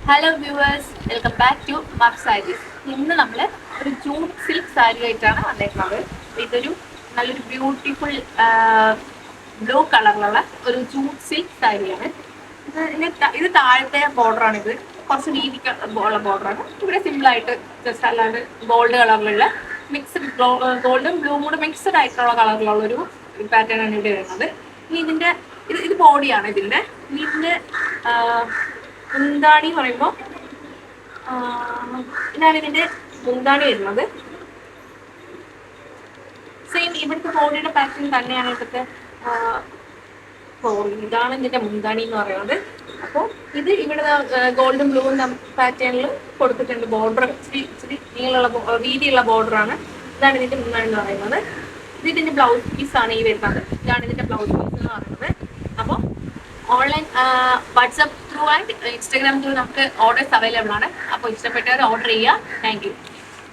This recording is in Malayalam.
Hello viewers, welcome back to Muff Sarees. ഇന്ന് നമ്മൾ ഒരു ജൂട്ട് സിൽക്ക് സാരി ആയിട്ടാണ് വന്നേക്കുന്നത്. ഇതൊരു നല്ലൊരു ബ്യൂട്ടിഫുൾ ബ്ലൂ കളറിലുള്ള ഒരു ജൂട്ട് സിൽക്ക് സാരിയാണ്. ഇത് താഴത്തെ ബോർഡറാണ്. ഇത് കുറച്ച് വീതിക്ക് ഉള്ള ബോർഡറാണ്. ഇവിടെ സിമ്പിളായിട്ട് ജസ്റ്റ് അല്ലാണ്ട് ഗോൾഡ് കളറിലുള്ള മിക്സ്ഡ് ഗോൾഡും ബ്ലൂവും കൂടെ മിക്സ്ഡ് ആയിട്ടുള്ള കളറിലുള്ള ഒരു പാറ്റേൺ ആണ് ഇവിടെ വരുന്നത്. ഇനി ഇതിന്റെ ഇത് ബോഡിയാണ്. ഇതിന്റെ മുന്താണി പറയുമ്പോൾ ഇതാണ് ഇതിന്റെ മുന്താണി വരുന്നത്. സെയിം ഇവിടുത്തെ ബോഡിയുടെ പാറ്റേൺ തന്നെയാണ് ഇവിടുത്തെ. ഇതാണ് ഇതിന്റെ മുന്താണി എന്ന് പറയുന്നത്. അപ്പോൾ ഇത് ഇവിടെ ഗോൾഡും ബ്ലൂവും പാറ്റേണിൽ കൊടുത്തിട്ടുണ്ട്. ബോർഡർ ഇച്ചിരി വീതിയുള്ള ബോർഡറാണ്. ഇതാണ് ഇതിന്റെ മുന്താണി എന്ന് പറയുന്നത്. ഇത് ഇതിന്റെ ബ്ലൗസ് പീസാണ് ഈ വരുന്നത്. ഇതാണ് ഇതിന്റെ ബ്ലൗസ് പീസ് എന്ന് പറയുന്നത്. അപ്പോൾ online WhatsApp through and Instagram through നമുക്ക് ഓർഡേഴ്സ് അവൈലബിൾ ആണ്. അപ്പോൾ ഇഷ്ടപ്പെട്ടവർ ഓർഡർ ചെയ്യുക. Thank you.